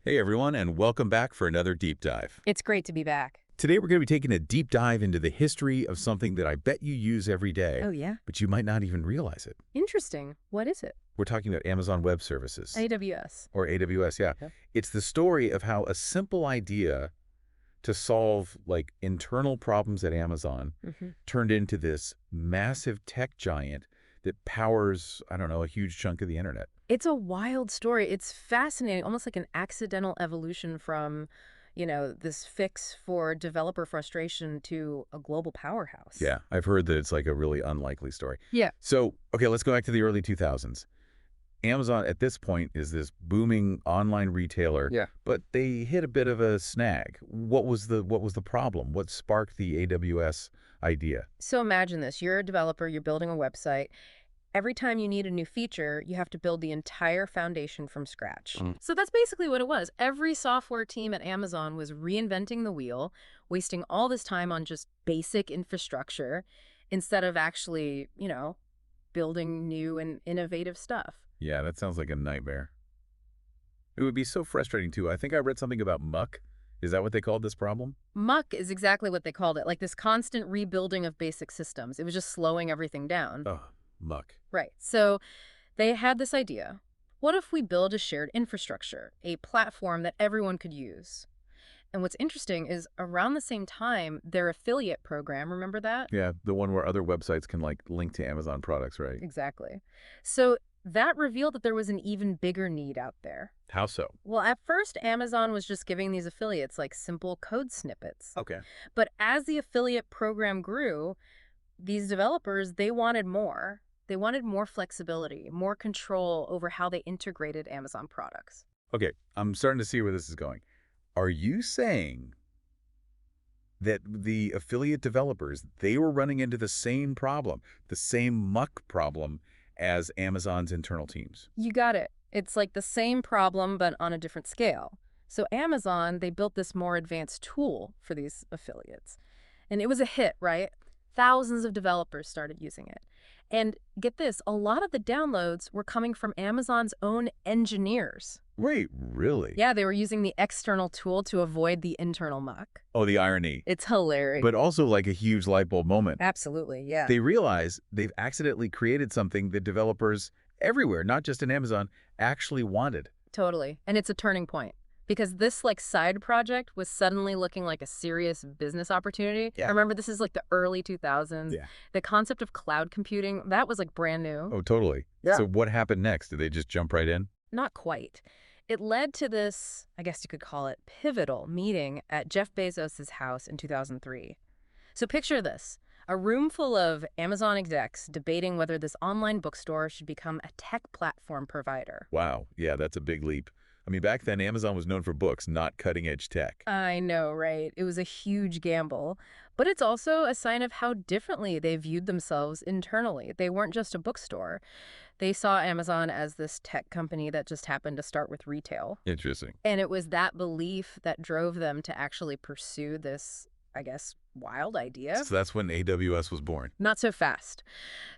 Hey everyone, and welcome back for another deep dive. It's great to be back. Today we're going to be taking a deep dive into the history of something that I bet you use every day, Oh, yeah? but you might not even realize it. Interesting. What is it? We're talking about Amazon Web Services, AWS. or AWS, yeah. Yep. It's the story of how a simple idea to solve internal problems at Amazon turned into this massive tech giant that powers, I don't know, a huge chunk of the internet. It's a wild story. It's fascinating, almost like an accidental evolution from, this fix for developer frustration to a global powerhouse. Yeah, I've heard that it's like a really unlikely story. Yeah. So, okay, let's go back to the early 2000s. Amazon at this point is this booming online retailer, Yeah. but they hit a bit of a snag. What was the problem? What sparked the AWS idea? So imagine this. You're a developer, you're building a website. Every time you need a new feature, you have to build the entire foundation from scratch. So that's basically what it was. Every software team at Amazon was reinventing the wheel, wasting all this time on just basic infrastructure instead of actually, building new and innovative stuff. Yeah, that sounds like a nightmare. It would be so frustrating too. I think I read something about muck. Is that what they called this problem? Muck is exactly what they called it, like this constant rebuilding of basic systems. It was just slowing everything down. Oh, muck. Right. So they had this idea. What if we build a shared infrastructure, a platform that everyone could use? And what's interesting is around the same time, their affiliate program, remember that? Yeah, the one where other websites can link to Amazon products, right? Exactly. So that revealed that there was an even bigger need out there. How so? Well, at first, Amazon was just giving these affiliates like simple code snippets. Okay. But as the affiliate program grew, these developers, they wanted more. They wanted more flexibility, more control over how they integrated Amazon products. Okay, I'm starting to see where this is going. Are you saying that the affiliate developers, they were running into the same problem, the same muck problem as Amazon's internal teams? You got it. It's like the same problem, but on a different scale. So Amazon, they built this more advanced tool for these affiliates. And it was a hit, right? Thousands of developers started using it. And get this, a lot of the downloads were coming from Amazon's own engineers. Wait, really? Yeah, they were using the external tool to avoid the internal muck. Oh, the irony. It's hilarious. But also like a huge light bulb moment. Absolutely, yeah. They realize they've accidentally created something that developers everywhere, not just in Amazon, actually wanted. Totally. And it's a turning point. Because this side project was suddenly looking like a serious business opportunity. Yeah. Remember, this is like the early 2000s. Yeah. The concept of cloud computing, that was brand new. Oh, totally. Yeah. So what happened next? Did they just jump right in? Not quite. It led to this, I guess you could call it, pivotal meeting at Jeff Bezos' house in 2003. So picture this, a room full of Amazon execs debating whether this online bookstore should become a tech platform provider. Wow. Yeah, that's a big leap. I mean, back then, Amazon was known for books, not cutting-edge tech. I know, right? It was a huge gamble. But it's also a sign of how differently they viewed themselves internally. They weren't just a bookstore. They saw Amazon as this tech company that just happened to start with retail. Interesting. And it was that belief that drove them to actually pursue this, I guess, wild idea. So that's when AWS was born. Not so fast.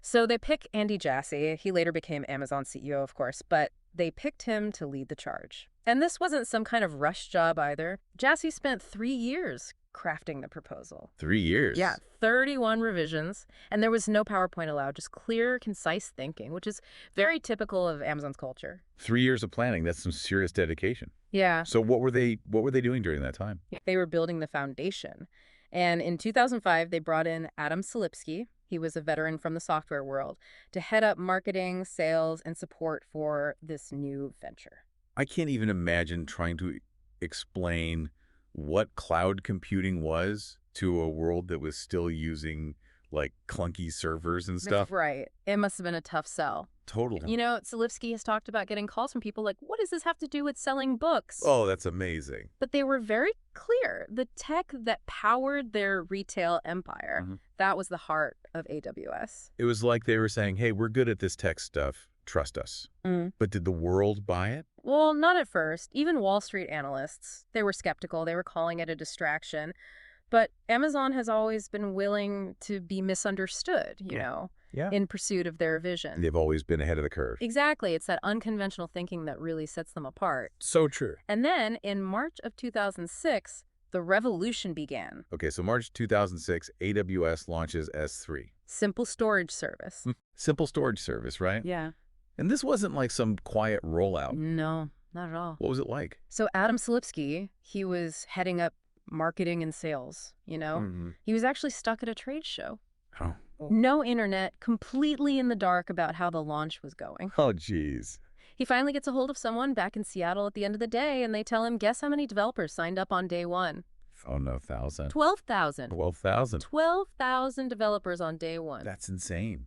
So they pick Andy Jassy. He later became Amazon CEO, of course, but they picked him to lead the charge. And this wasn't some kind of rush job either. Jassy spent 3 years crafting the proposal. 3 years? Yeah, 31 revisions. And there was no PowerPoint allowed, just clear, concise thinking, which is very typical of Amazon's culture. 3 years of planning. That's some serious dedication. Yeah. So what were they doing during that time? They were building the foundation. And in 2005, they brought in Adam Selipsky. He was a veteran from the software world to head up marketing, sales, and support for this new venture. I can't even imagine trying to explain what cloud computing was to a world that was still using clunky servers and stuff. Right. It must have been a tough sell. Totally. You know, Selipsky has talked about getting calls from people like, what does this have to do with selling books? Oh, that's amazing. But they were very clear. The tech that powered their retail empire, that was the heart of AWS. It was like they were saying, hey, we're good at this tech stuff. Trust us. But did the world buy it? Well, not at first. Even Wall Street analysts, they were skeptical. They were calling it a distraction. But Amazon has always been willing to be misunderstood, you know. Yeah. in pursuit of their vision. They've always been ahead of the curve. Exactly. It's that unconventional thinking that really sets them apart. So true. And then, in March of 2006, the revolution began. Okay, so March 2006, AWS launches S3. Simple storage service. Simple storage service, right? Yeah. And this wasn't like some quiet rollout. No, not at all. What was it like? So Adam Silipsky, he was heading up marketing and sales, He was actually stuck at a trade show. Oh. No internet, completely in the dark about how the launch was going. Oh, geez. He finally gets a hold of someone back in Seattle at the end of the day, and they tell him, guess how many developers signed up on day one? Oh, no, 1,000. 12,000. 12,000. 12,000 developers on day one. That's insane.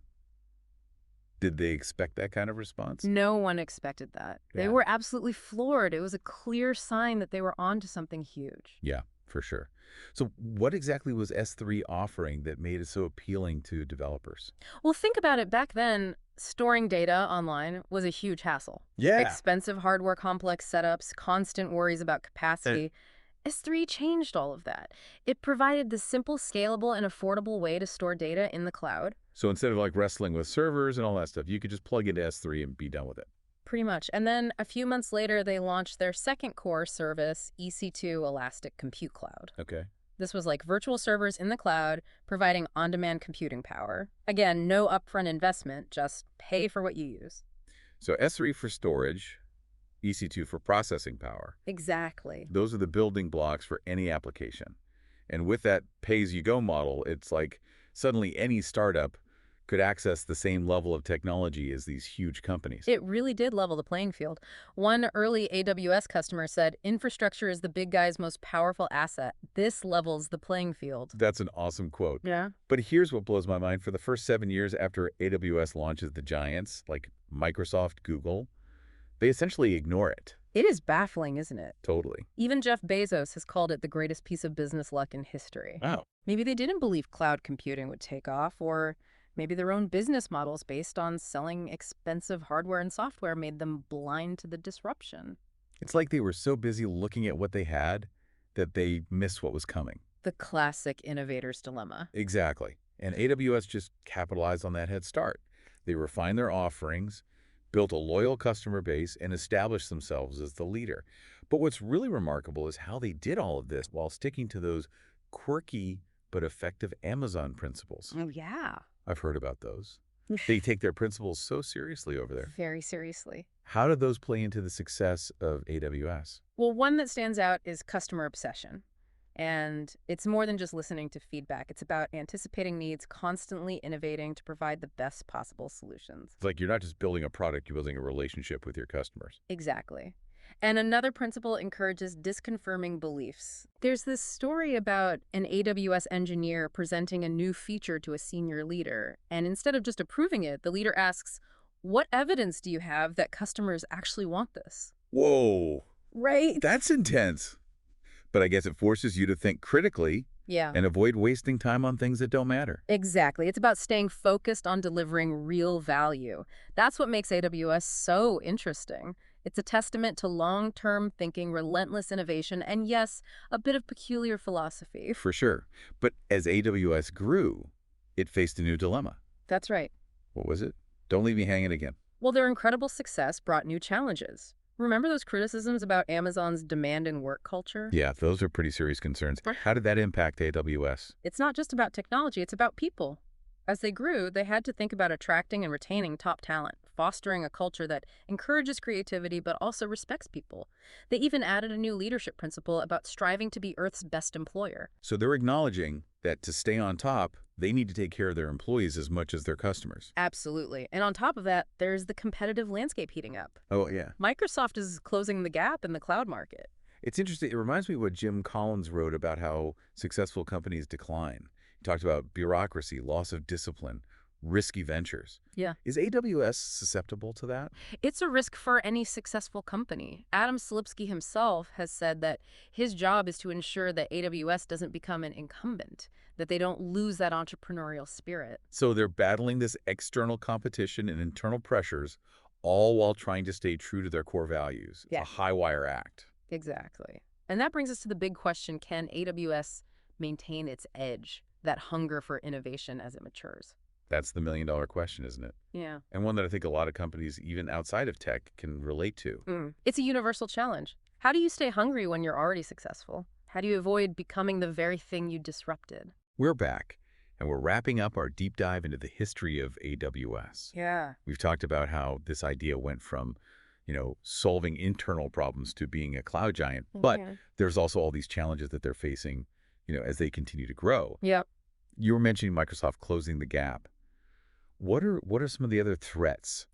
Did they expect that kind of response? No one expected that. They Yeah. were absolutely floored. It was a clear sign that they were onto something huge. Yeah, for sure. So what exactly was S3 offering that made it so appealing to developers? Well, think about it. Back then, storing data online was a huge hassle. Yeah. Expensive hardware complex setups, constant worries about capacity. S3 changed all of that. It provided the simple, scalable, and affordable way to store data in the cloud. So instead of like wrestling with servers and all that stuff, you could just plug into S3 and be done with it. Pretty much. And then a few months later, they launched their second core service, EC2 Elastic Compute Cloud. Okay. This was like virtual servers in the cloud, providing on-demand computing power. Again, no upfront investment, just pay for what you use. So S3 for storage, EC2 for processing power. Exactly. Those are the building blocks for any application. And with that pay-as-you-go model, it's like suddenly any startup could access the same level of technology as these huge companies. It really did level the playing field. One early AWS customer said, infrastructure is the big guy's most powerful asset. This levels the playing field. That's an awesome quote. Yeah. But here's what blows my mind. For the first 7 years after AWS launches the giants, like Microsoft, Google, they essentially ignore it. It is baffling, isn't it? Totally. Even Jeff Bezos has called it the greatest piece of business luck in history. Wow. Maybe they didn't believe cloud computing would take off, or maybe their own business models based on selling expensive hardware and software made them blind to the disruption. It's like they were so busy looking at what they had that they missed what was coming. The classic innovator's dilemma. Exactly. And AWS just capitalized on that head start. They refined their offerings, built a loyal customer base, and established themselves as the leader. But what's really remarkable is how they did all of this while sticking to those quirky but effective Amazon principles. Oh, yeah. I've heard about those. They take their principles so seriously over there. Very seriously. How do those play into the success of AWS? Well, one that stands out is customer obsession. And it's more than just listening to feedback. It's about anticipating needs, constantly innovating to provide the best possible solutions. It's like you're not just building a product, you're building a relationship with your customers. Exactly. And another principle encourages disconfirming beliefs. There's this story about an AWS engineer presenting a new feature to a senior leader. And instead of just approving it, the leader asks, what evidence do you have that customers actually want this? Whoa, Right? that's intense. But I guess it forces you to think critically Yeah. and avoid wasting time on things that don't matter. Exactly. It's about staying focused on delivering real value. That's what makes AWS so interesting. It's a testament to long-term thinking, relentless innovation, and yes, a bit of peculiar philosophy. For sure. But as AWS grew, it faced a new dilemma. That's right. What was it? Don't leave me hanging again. Well, their incredible success brought new challenges. Remember those criticisms about Amazon's demand and work culture? Yeah, those are pretty serious concerns. How did that impact AWS? It's not just about technology, it's about people. As they grew, they had to think about attracting and retaining top talent, fostering a culture that encourages creativity but also respects people. They even added a new leadership principle about striving to be Earth's best employer. So they're acknowledging that to stay on top, they need to take care of their employees as much as their customers. Absolutely. And on top of that, there's the competitive landscape heating up. Oh, yeah. Microsoft is closing the gap in the cloud market. It's interesting. It reminds me of what Jim Collins wrote about how successful companies decline. He talked about bureaucracy, loss of discipline, risky ventures. Yeah. Is AWS susceptible to that? It's a risk for any successful company. Adam Silipsky himself has said that his job is to ensure that AWS doesn't become an incumbent, that they don't lose that entrepreneurial spirit. So they're battling this external competition and internal pressures, all while trying to stay true to their core values. Yeah. It's a high-wire act. Exactly. And that brings us to the big question, can AWS maintain its edge, that hunger for innovation as it matures? That's the million-dollar question, isn't it? Yeah. And one that I think a lot of companies, even outside of tech, can relate to. It's a universal challenge. How do you stay hungry when you're already successful? How do you avoid becoming the very thing you disrupted? We're back, and we're wrapping up our deep dive into the history of AWS. Yeah. We've talked about how this idea went from, solving internal problems to being a cloud giant, but Yeah. there's also all these challenges that they're facing, as they continue to grow. Yep. You were mentioning Microsoft closing the gap. What are some of the other threats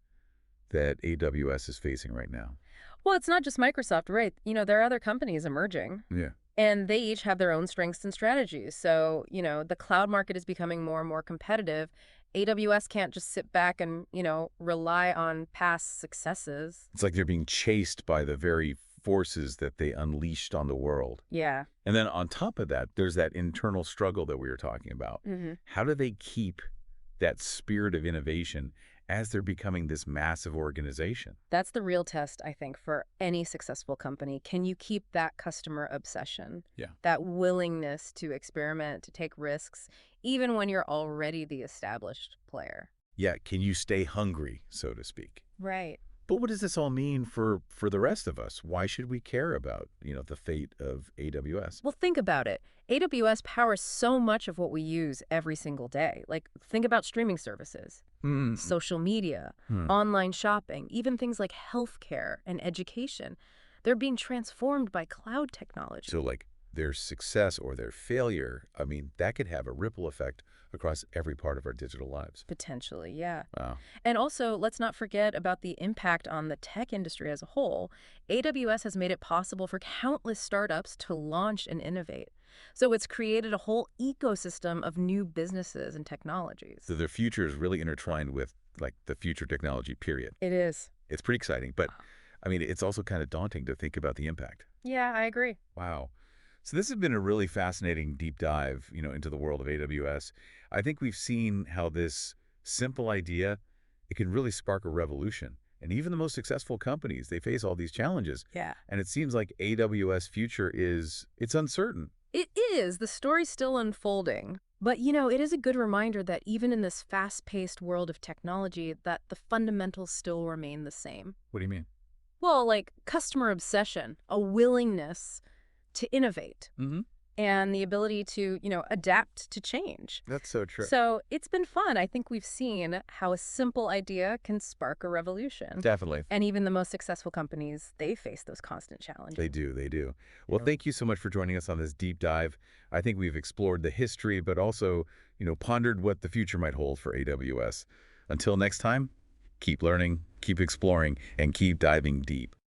that AWS is facing right now? Well, it's not just Microsoft, right? There are other companies emerging, Yeah. and they each have their own strengths and strategies. So, the cloud market is becoming more and more competitive. AWS can't just sit back and, rely on past successes. It's like they're being chased by the very forces that they unleashed on the world. Yeah. And then on top of that, there's that internal struggle that we were talking about. How do they keep that spirit of innovation as they're becoming this massive organization? That's the real test, I think, for any successful company. Can you keep that customer obsession? Yeah. That willingness to experiment, to take risks, even when you're already the established player? Yeah, can you stay hungry, so to speak? Right. But what does this all mean for the rest of us? Why should we care about, the fate of AWS? Well, think about it. AWS powers so much of what we use every single day. Like, think about streaming services, social media, online shopping, even things like healthcare and education. They're being transformed by cloud technology. So, like, their success or their failure, that could have a ripple effect across every part of our digital lives. Potentially, yeah. Wow. And also, let's not forget about the impact on the tech industry as a whole. AWS has made it possible for countless startups to launch and innovate. So it's created a whole ecosystem of new businesses and technologies. So their future is really intertwined with, like, the future technology, period. It is. It's pretty exciting, but, it's also kind of daunting to think about the impact. Yeah, I agree. Wow. So this has been a really fascinating deep dive, into the world of AWS. I think we've seen how this simple idea, it can really spark a revolution. And even the most successful companies, they face all these challenges. Yeah. And it seems like AWS future it's uncertain. It is. The story's still unfolding. But, it is a good reminder that even in this fast-paced world of technology, that the fundamentals still remain the same. What do you mean? Well, like customer obsession, a willingness to innovate, and the ability to, adapt to change. That's so true. So it's been fun. I think we've seen how a simple idea can spark a revolution. Definitely. And even the most successful companies, they face those constant challenges. They do. They do. Well, thank you so much for joining us on this deep dive. I think we've explored the history, but also, pondered what the future might hold for AWS. Until next time, keep learning, keep exploring, and keep diving deep.